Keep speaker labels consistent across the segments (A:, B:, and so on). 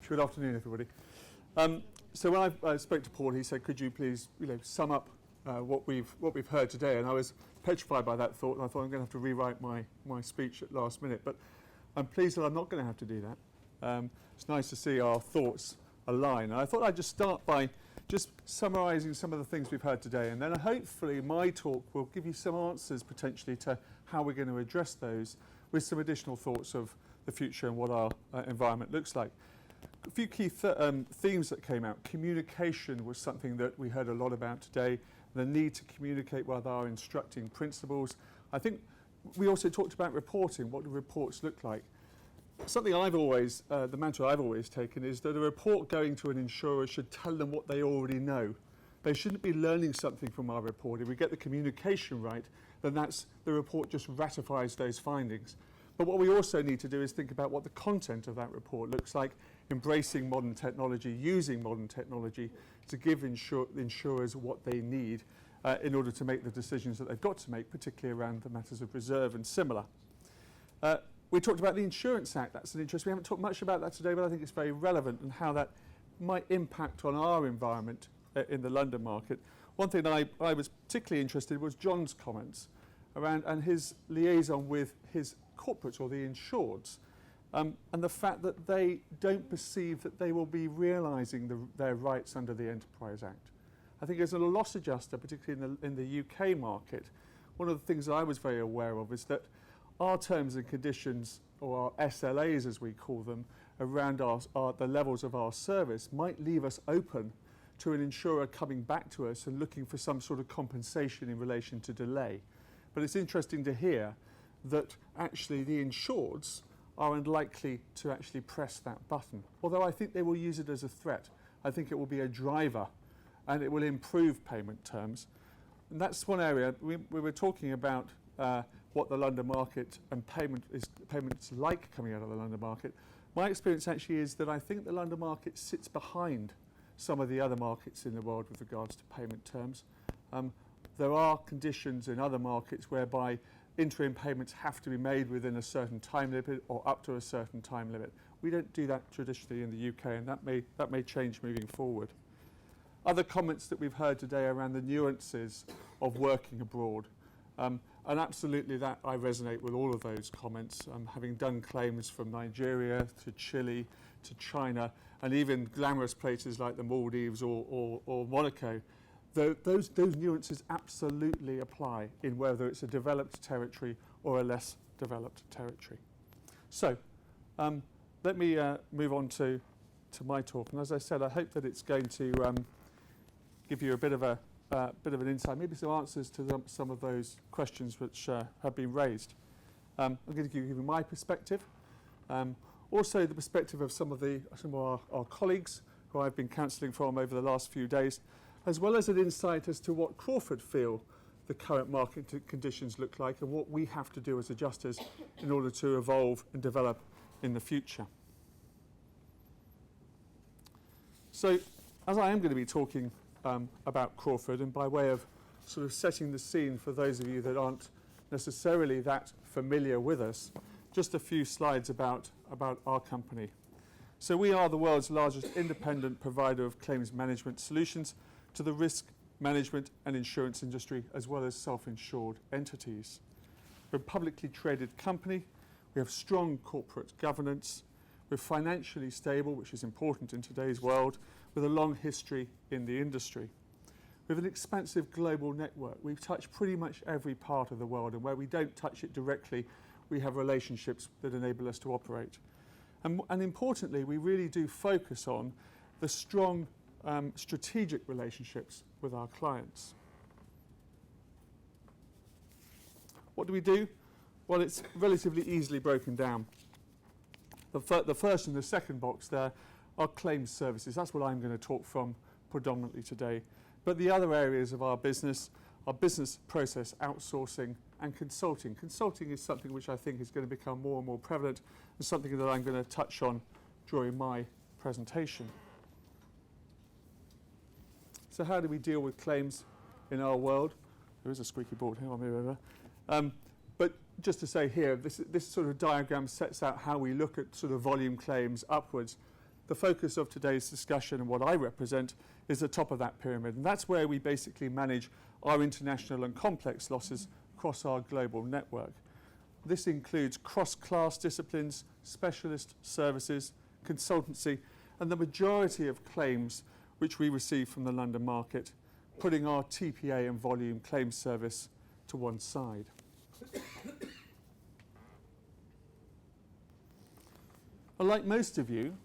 A: Good afternoon, everybody. So when I spoke to Paul, he said, "Could you please, sum up what we've heard today?" And I was petrified by that thought, and I thought I'm going to have to rewrite my speech at last minute. But I'm pleased that I'm not going to have to do that. It's nice to see our thoughts align. And I thought I'd just start by just summarising some of the things we've heard today, and then hopefully my talk will give you some answers potentially to how we're going to address those, with some additional thoughts of the future and what our environment looks like. A few key themes that came out. Communication was something that we heard a lot about today, the need to communicate with our instructing principals. I think we also talked about reporting. What do reports look like? Something I've always, the mantra I've always taken is that a report going to an insurer should tell them what they already know. They shouldn't be learning something from our report. If we get the communication right, then the report just ratifies those findings. But what we also need to do is think about what the content of that report looks like, embracing modern technology, using modern technology to give insurers what they need in order to make the decisions that they've got to make, particularly around the matters of reserve and similar. We talked about the Insurance Act. That's an interest. We haven't talked much about that today, but I think it's very relevant and how that might impact on our environment in the London market. One thing I was particularly interested in was John's comments around and his liaison with his corporates or the insureds, and the fact that they don't perceive that they will be realising their rights under the Enterprise Act. I think as a loss adjuster, particularly in the UK market, one of the things that I was very aware of is that our terms and conditions, or our SLAs as we call them, around the levels of our service might leave us open to an insurer coming back to us and looking for some sort of compensation in relation to delay. But it's interesting to hear that actually the insureds are unlikely to actually press that button, although I think they will use it as a threat. I think it will be a driver and it will improve payment terms. And that's one area. We were talking about what the London market and payments like coming out of the London market. My experience actually is that I think the London market sits behind some of the other markets in the world with regards to payment terms. There are conditions in other markets whereby interim payments have to be made within a certain time limit or up to a certain time limit. We don't do that traditionally in the UK, and that may change moving forward. Other comments that we've heard today around the nuances of working abroad. And absolutely that I resonate with all of those comments. Having done claims from Nigeria to Chile to China and even glamorous places like the Maldives or Monaco, those nuances absolutely apply in whether it's a developed territory or a less developed territory. So let me move on to my talk. And as I said, I hope that it's going to give you a bit of an insight, maybe some answers to some of those questions which have been raised. I'm going to give you my perspective, also the perspective of some of our colleagues who I've been counselling from over the last few days, as well as an insight as to what Crawford feel the current market conditions look like and what we have to do as adjusters in order to evolve and develop in the future. So, as I am going to be talking about Crawford, and by way of sort of setting the scene for those of you that aren't necessarily that familiar with us, just a few slides about our company. So we are the world's largest independent provider of claims management solutions to the risk management and insurance industry, as well as self-insured entities. We're a publicly traded company. We have strong corporate governance. We're financially stable, which is important in today's world, with a long history in the industry. We have an expansive global network. We touch pretty much every part of the world, and where we don't touch it directly, we have relationships that enable us to operate. And importantly, we really do focus on the strong strategic relationships with our clients. What do we do? Well, it's relatively easily broken down. The first and the second box there are claims services. That's what I'm going to talk from predominantly today. But the other areas of our business are business process outsourcing and consulting. Consulting is something which I think is going to become more and more prevalent and something that I'm going to touch on during my presentation. So how do we deal with claims in our world? There is a squeaky board here, I'll move over. But just to say here, this sort of diagram sets out how we look at sort of volume claims upwards. the focus of today's discussion and what I represent is the top of that pyramid. And that's where we basically manage our international and complex losses across our global network. This includes cross-class disciplines, specialist services, consultancy, and the majority of claims which we receive from the London market, putting our TPA and volume claims service to one side. Like most of you,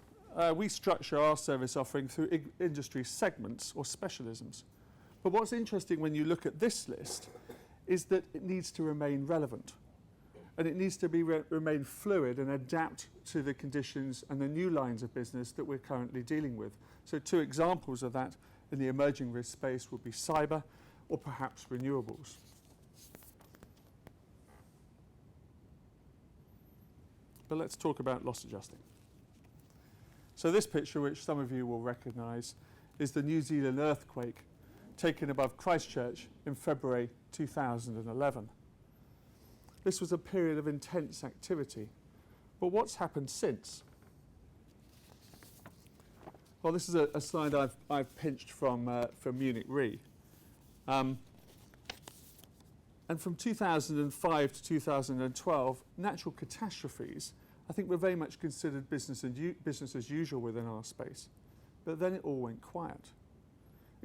A: we structure our service offering through industry segments or specialisms. But what's interesting when you look at this list is that it needs to remain relevant. And it needs to be remain fluid and adapt to the conditions and the new lines of business that we're currently dealing with. So 2 examples of that in the emerging risk space would be cyber or perhaps renewables. But let's talk about loss adjusting. So this picture, which some of you will recognise, is the New Zealand earthquake taken above Christchurch in February 2011. This was a period of intense activity. But what's happened since? Well, this is a slide I've pinched from Munich Re. And from 2005 to 2012, natural catastrophes, I think, were very much considered business as usual within our space. But then it all went quiet,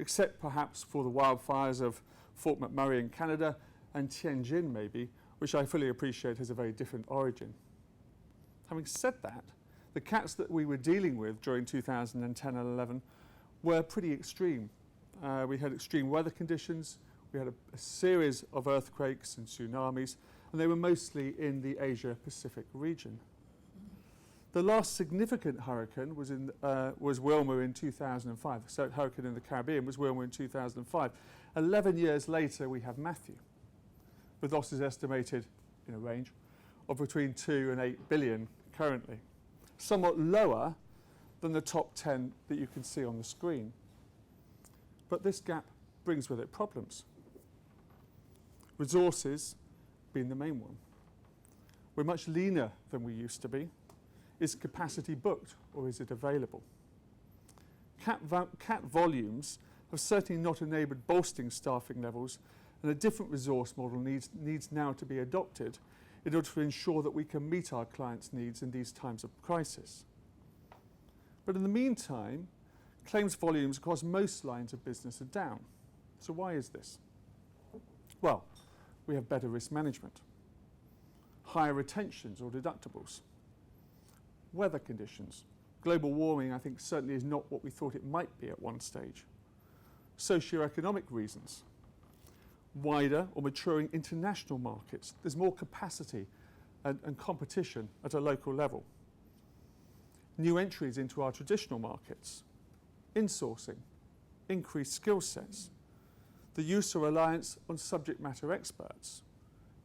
A: except perhaps for the wildfires of Fort McMurray in Canada and Tianjin maybe, which I fully appreciate has a very different origin. Having said that, the cats that we were dealing with during 2010 and 11 were pretty extreme. We had extreme weather conditions, we had a series of earthquakes and tsunamis, and they were mostly in the Asia-Pacific region. The last significant hurricane was Wilma in 2005. So hurricane in the Caribbean was Wilma in 2005. 11 years later, we have Matthew, with losses estimated in a range of between 2 and 8 billion currently, somewhat lower than the top 10 that you can see on the screen. But this gap brings with it problems. Resources being the main one. We're much leaner than we used to be. Is capacity booked or is it available? Cat volumes have certainly not enabled bolstering staffing levels, and a different resource model needs now to be adopted in order to ensure that we can meet our clients' needs in these times of crisis. But in the meantime, claims volumes across most lines of business are down. So why is this? Well, we have better risk management, higher retentions or deductibles, weather conditions. Global warming, I think, certainly is not what we thought it might be at one stage. Socioeconomic reasons, wider or maturing international markets. There's more capacity and competition at a local level. New entries into our traditional markets, insourcing, increased skill sets, the use or reliance on subject matter experts,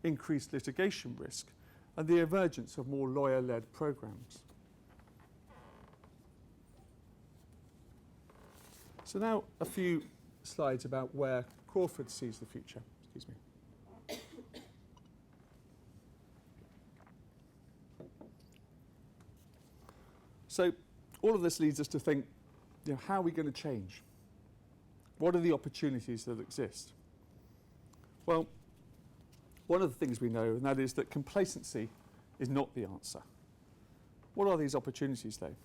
A: increased litigation risk, and the emergence of more lawyer-led programs. So now a few slides about where Crawford sees the future. Excuse me. So all of this leads us to think, how are we going to change? What are the opportunities that exist? Well, one of the things we know, and that is that complacency is not the answer. What are these opportunities, though?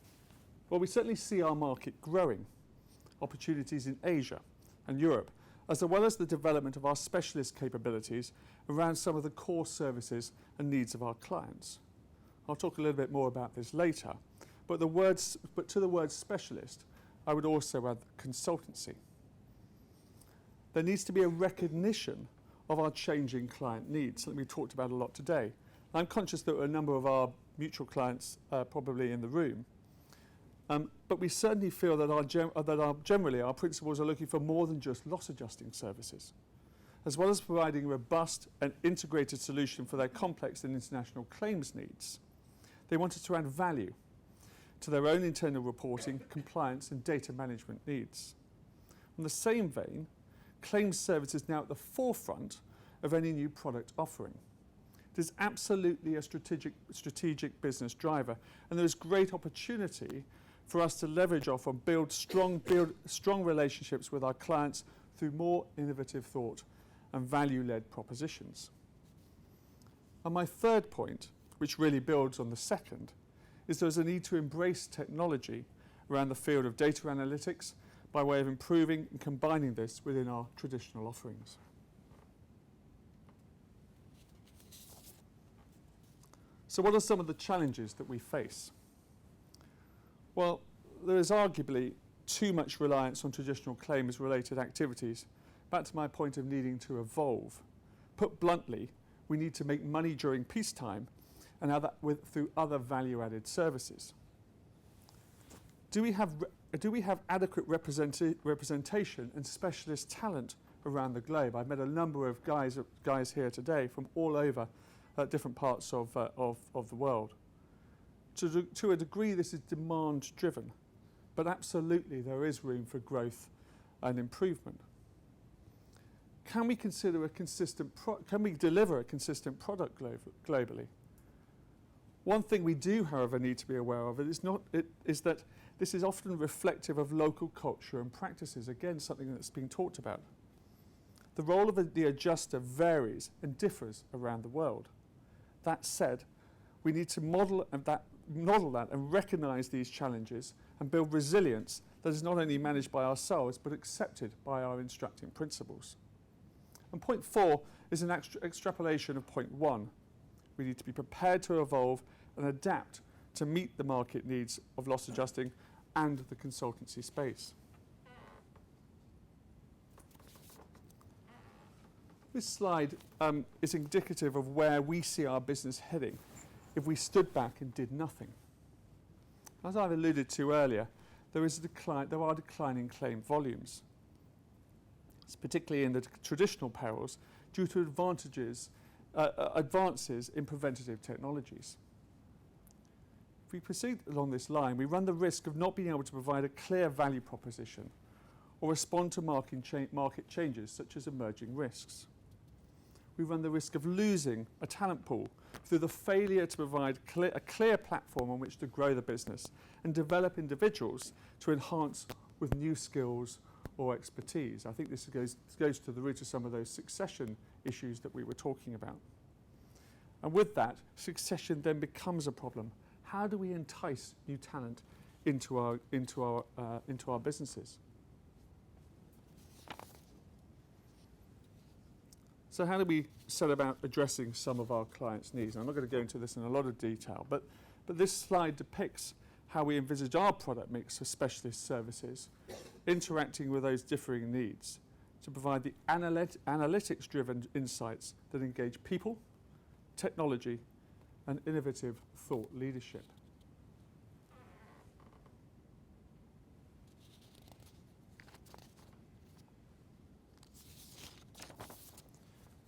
A: Well, we certainly see our market growing. Opportunities in Asia and Europe, as well as the development of our specialist capabilities around some of the core services and needs of our clients. I'll talk a little bit more about this later, but to the word specialist, I would also add consultancy. There needs to be a recognition of our changing client needs, something we talked about a lot today. I'm conscious that a number of our mutual clients are probably in the room, but we certainly feel that generally our principals are looking for more than just loss adjusting services. As well as providing a robust and integrated solution for their complex and international claims needs, they wanted to add value to their own internal reporting, compliance and data management needs. In the same vein, claims service is now at the forefront of any new product offering. It is absolutely a strategic business driver, and there is great opportunity for us to leverage off and build strong relationships with our clients through more innovative thought and value-led propositions. And my third point, which really builds on the second, is there's a need to embrace technology around the field of data analytics by way of improving and combining this within our traditional offerings. So what are some of the challenges that we face? Well, there is arguably too much reliance on traditional claims-related activities, back to my point of needing to evolve. Put bluntly, we need to make money during peacetime and through other value-added services. Do we have adequate representation and specialist talent around the globe? I've met a number of guys here today from all over different parts of the world. To a degree, this is demand-driven, but absolutely there is room for growth and improvement. Can we consider can we deliver a consistent product globally? One thing we do, however, need to be aware of is that this is often reflective of local culture and practices. Again, something that's been talked about. The role of the adjuster varies and differs around the world. That said, we need to model that and recognise these challenges and build resilience that is not only managed by ourselves but accepted by our instructing principles. And point 4 is an extrapolation of point 1. We need to be prepared to evolve and adapt to meet the market needs of loss adjusting and the consultancy space. This slide is indicative of where we see our business heading if we stood back and did nothing. As I've alluded to earlier, there are declining claim volumes. It's particularly in the traditional perils due to advances in preventative technologies. If we proceed along this line, we run the risk of not being able to provide a clear value proposition or respond to market changes such as emerging risks. We run the risk of losing a talent pool through the failure to provide a clear platform on which to grow the business and develop individuals to enhance with new skills or expertise. I think this goes to the root of some of those succession issues that we were talking about. And with that, succession then becomes a problem. How do we entice new talent into our businesses? So how do we set about addressing some of our clients' needs? I'm not going to go into this in a lot of detail, but this slide depicts how we envisage our product mix of specialist services interacting with those differing needs to provide the analytics-driven insights that engage people, technology, and innovative thought leadership.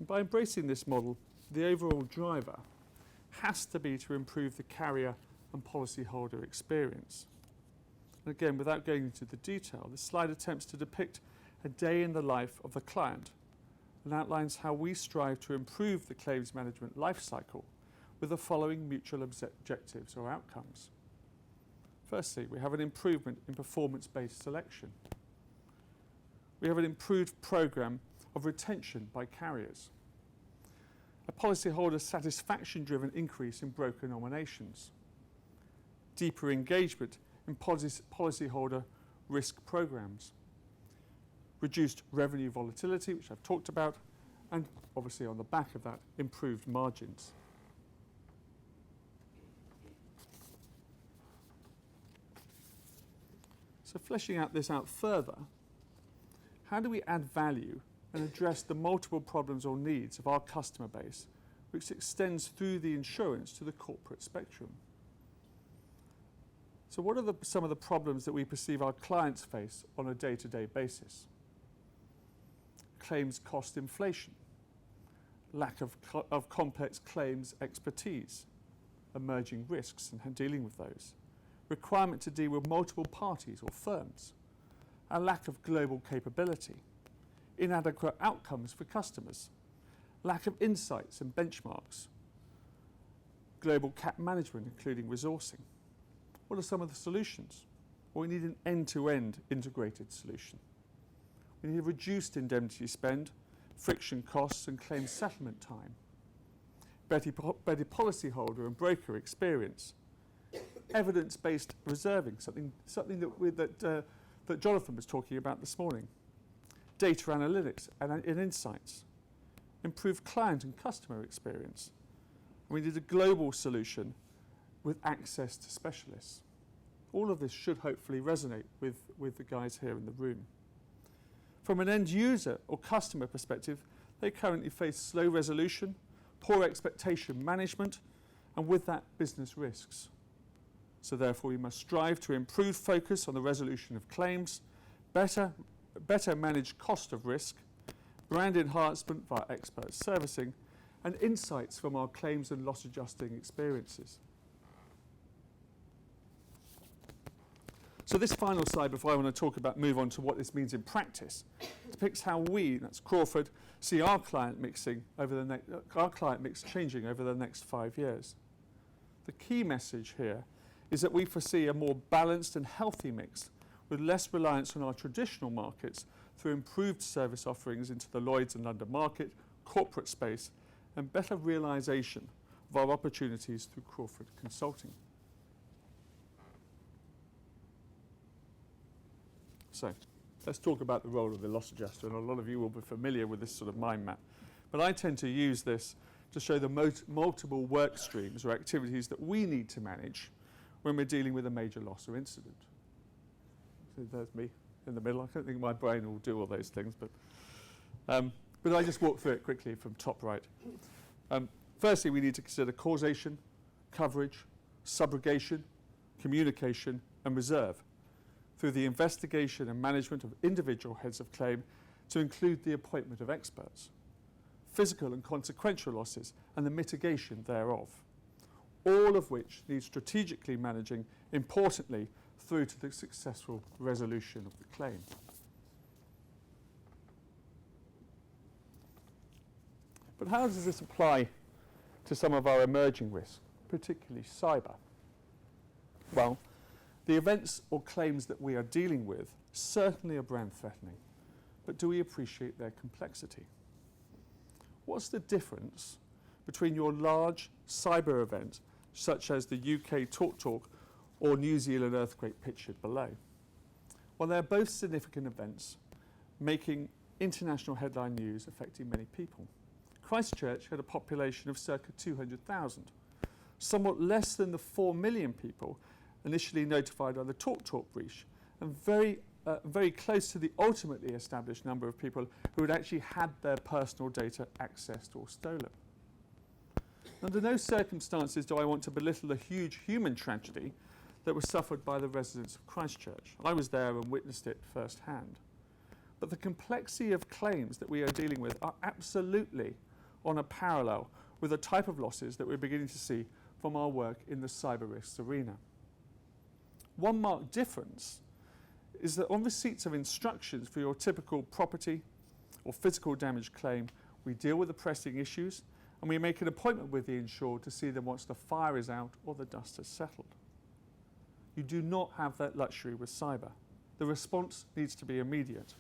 A: By embracing this model, the overall driver has to be to improve the carrier and policyholder experience. And again, without going into the detail, this slide attempts to depict a day in the life of the client and outlines how we strive to improve the claims management life cycle with the following mutual objectives or outcomes. Firstly, we have an improvement in performance-based selection. We have an improved programme of retention by carriers. A policyholder satisfaction-driven increase in broker nominations. Deeper engagement in policyholder risk programmes. Reduced revenue volatility, which I've talked about, and obviously on the back of that, improved margins. So fleshing this out further, how do we add value and address the multiple problems or needs of our customer base, which extends through the insurance to the corporate spectrum? So what are some of the problems that we perceive our clients face on a day-to-day basis? Claims cost inflation, lack of complex claims expertise, emerging risks and dealing with those, requirement to deal with multiple parties or firms, a lack of global capability, inadequate outcomes for customers, lack of insights and benchmarks, global cap management, including resourcing. What are some of the solutions? or we need an end-to-end integrated solution. We need reduced indemnity spend, friction costs and claim settlement time, better policyholder and broker experience, evidence-based reserving, something that Jonathan was talking about this morning, data analytics and insights, improved client and customer experience. And we need a global solution with access to specialists. All of this should hopefully resonate with the guys here in the room. From an end user or customer perspective, they currently face slow resolution, poor expectation management, and with that, business risks. So therefore, we must strive to improve focus on the resolution of claims, better manage cost of risk, brand enhancement via expert servicing, and insights from our claims and loss adjusting experiences. So this final slide, before I want to move on to what this means in practice, depicts how we, that's Crawford, see our client mix changing over the next 5 years. The key message here is that we foresee a more balanced and healthy mix with less reliance on our traditional markets through improved service offerings into the Lloyd's and London market, corporate space, and better realisation of our opportunities through Crawford Consulting. So, let's talk about the role of the loss adjuster, and a lot of you will be familiar with this sort of mind map. But I tend to use this to show the multiple work streams or activities that we need to manage when we're dealing with a major loss or incident. So there's me in the middle. I don't think my brain will do all those things, but I just walk through it quickly from top right. Firstly, we need to consider causation, coverage, subrogation, communication, and reserve through the investigation and management of individual heads of claim to include the appointment of experts, physical and consequential losses, and the mitigation thereof, all of which need strategically managing, importantly, through to the successful resolution of the claim. But how does this apply to some of our emerging risks, particularly cyber? Well, the events or claims that we are dealing with certainly are brand threatening, but do we appreciate their complexity? What's the difference between your large cyber event, such as the UK Talk or New Zealand earthquake pictured below? Well, they're both significant events, making international headline news affecting many people. Christchurch had a population of circa 200,000, somewhat less than the 4 million people initially notified by the Talk breach, and very close to the ultimately established number of people who had actually had their personal data accessed or stolen. Under no circumstances do I want to belittle the huge human tragedy that was suffered by the residents of Christchurch. I was there and witnessed it firsthand. But the complexity of claims that we are dealing with are absolutely on a parallel with the type of losses that we're beginning to see from our work in the cyber risks arena. One marked difference is that on receipts of instructions for your typical property or physical damage claim, we deal with the pressing issues and we make an appointment with the insured to see them once the fire is out or the dust has settled. You do not have that luxury with cyber. The response needs to be immediate.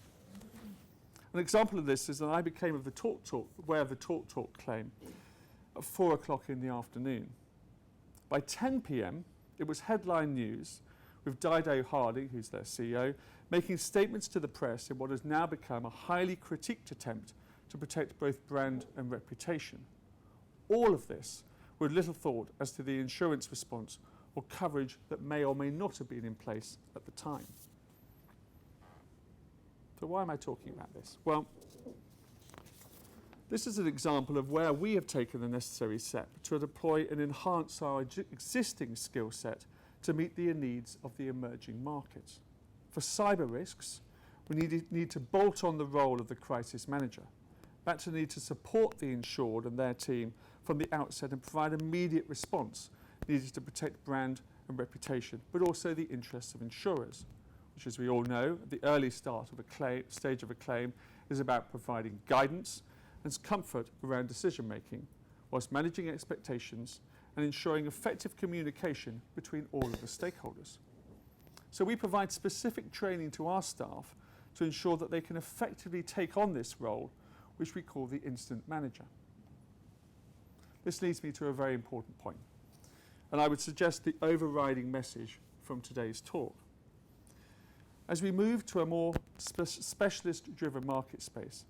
A: An example of this is that I became aware of the Talk claim at 4 o'clock in the afternoon. By 10 p.m, it was headline news with Dido Hardy, who's their CEO, making statements to the press in what has now become a highly critiqued attempt to protect both brand and reputation. All of this with little thought as to the insurance response or coverage that may or may not have been in place at the time. So why am I talking about this? Well, this is an example of where we have taken the necessary step to deploy and enhance our existing skill set to meet the needs of the emerging markets. For cyber risks, we need to bolt on the role of the crisis manager. That's a need to support the insured and their team from the outset and provide immediate response needed to protect brand and reputation, but also the interests of insurers, which, as we all know, at the early stage of a claim is about providing guidance and comfort around decision making, whilst managing expectations and ensuring effective communication between all of the stakeholders. So we provide specific training to our staff to ensure that they can effectively take on this role, which we call the incident manager. This leads me to a very important point, and I would suggest the overriding message from today's talk. As we move to a more specialist-driven market space,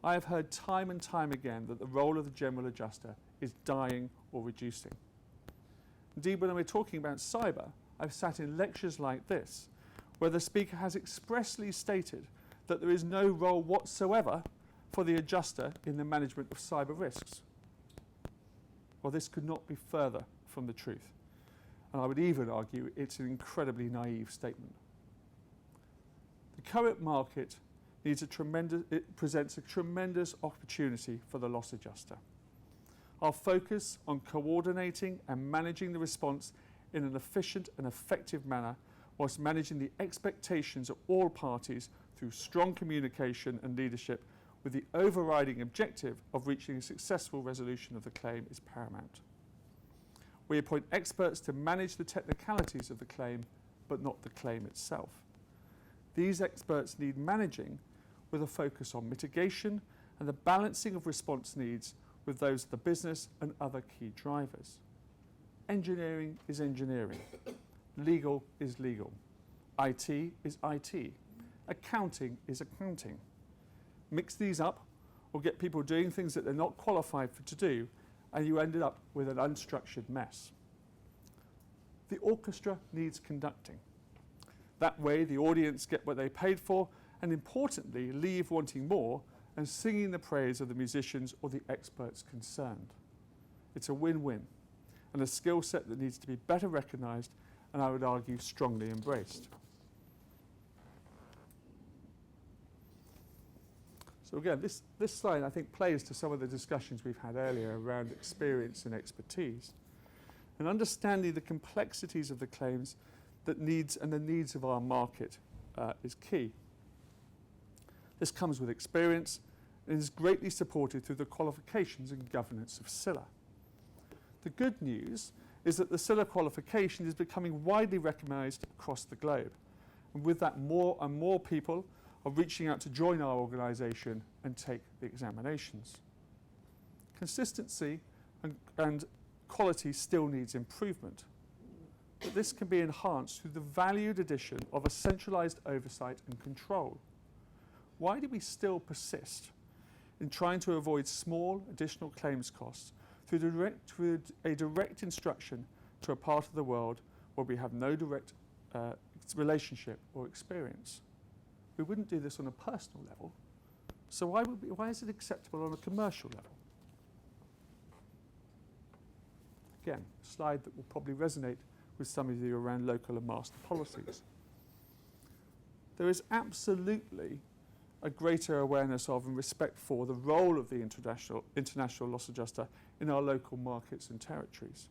A: I have heard time and time again that the role of the general adjuster is dying or reducing. Indeed, when we're talking about cyber, I've sat in lectures like this, where the speaker has expressly stated that there is no role whatsoever for the adjuster in the management of cyber risks. Well, this could not be further from the truth. And I would even argue it's an incredibly naive statement. The current market presents a tremendous opportunity for the loss adjuster. Our focus on coordinating and managing the response in an efficient and effective manner, whilst managing the expectations of all parties through strong communication and leadership, with the overriding objective of reaching a successful resolution of the claim, is paramount. We appoint experts to manage the technicalities of the claim, but not the claim itself. These experts need managing with a focus on mitigation and the balancing of response needs with those of the business and other key drivers. Engineering is engineering. Legal is legal. IT is IT. Accounting is accounting. Mix these up or get people doing things that they're not qualified to do, and you ended up with an unstructured mess. The orchestra needs conducting. That way the audience get what they paid for, and importantly, leave wanting more and singing the praise of the musicians or the experts concerned. It's a win-win, and a skill set that needs to be better recognised, and I would argue strongly embraced. So again, this slide I think plays to some of the discussions we've had earlier around experience and expertise. And understanding the complexities of the claims that needs and the needs of our market is key. This comes with experience and is greatly supported through the qualifications and governance of SILA. The good news is that the SILA qualification is becoming widely recognised across the globe. And with that, more and more people are reaching out to join our organisation and take the examinations. Consistency and quality still needs improvement, but this can be enhanced through the valued addition of a centralised oversight and control. Why do we still persist in trying to avoid small additional claims costs through a direct instruction to a part of the world where we have no direct relationship or experience? We wouldn't do this on a personal level, so why is it acceptable on a commercial level? Again, a slide that will probably resonate with some of you around local and master policies. There is absolutely a greater awareness of and respect for the role of the international loss adjuster in our local markets and territories.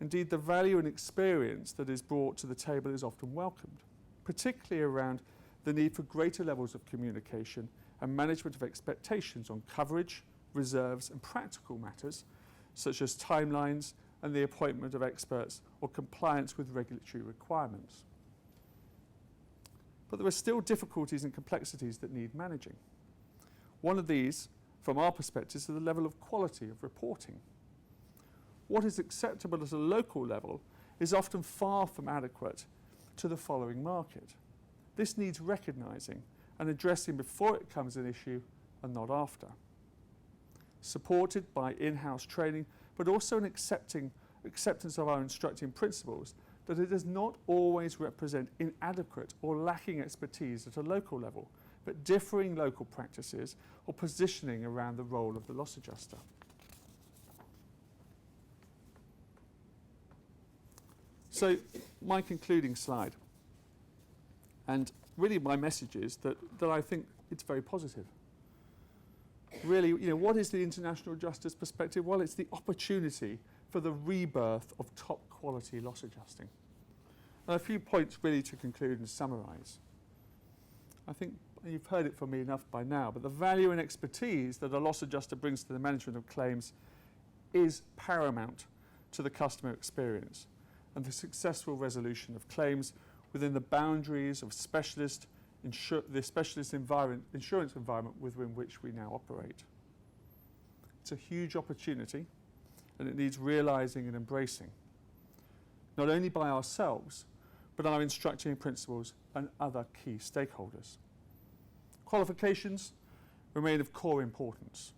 A: Indeed, the value and experience that is brought to the table is often welcomed, particularly around the need for greater levels of communication and management of expectations on coverage, reserves and practical matters such as timelines and the appointment of experts or compliance with regulatory requirements. But there are still difficulties and complexities that need managing. One of these, from our perspective, is the level of quality of reporting. What is acceptable at a local level is often far from adequate to the following market. This needs recognising and addressing before it becomes an issue and not after. Supported by in-house training, but also an acceptance of our instructing principles that it does not always represent inadequate or lacking expertise at a local level, but differing local practices or positioning around the role of the loss adjuster. So, my concluding slide. And really my message is that I think it's very positive. Really, what is the international adjuster's perspective? Well, it's the opportunity for the rebirth of top quality loss adjusting. And a few points really to conclude and summarise. I think you've heard it from me enough by now, but the value and expertise that a loss adjuster brings to the management of claims is paramount to the customer experience and the successful resolution of claims, within the boundaries of the specialist insurance environment within which we now operate. It's a huge opportunity, and it needs realising and embracing, not only by ourselves, but our instructing principals and other key stakeholders. Qualifications remain of core importance,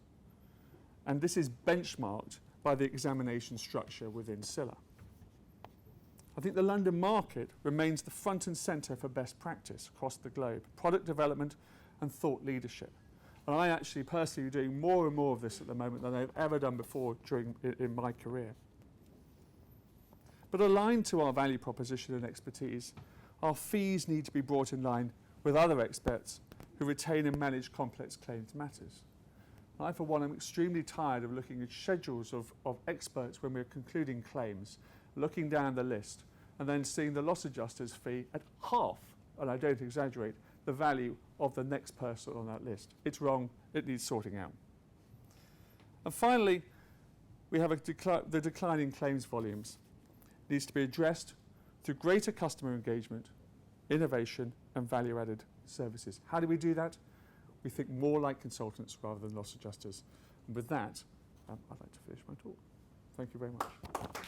A: and this is benchmarked by the examination structure within SILA. I think the London market remains the front and centre for best practice across the globe, product development and thought leadership. And I actually personally am doing more and more of this at the moment than I've ever done before in my career. But aligned to our value proposition and expertise, our fees need to be brought in line with other experts who retain and manage complex claims matters. I, for one, am extremely tired of looking at schedules of experts when we're concluding claims, looking down the list, and then seeing the loss adjuster's fee at half, and I don't exaggerate, the value of the next person on that list. It's wrong, it needs sorting out. And finally, we have the decline in claims volumes. It needs to be addressed through greater customer engagement, innovation, and value-added services. How do we do that? We think more like consultants rather than loss adjusters. And with that, I'd like to finish my talk. Thank you very much.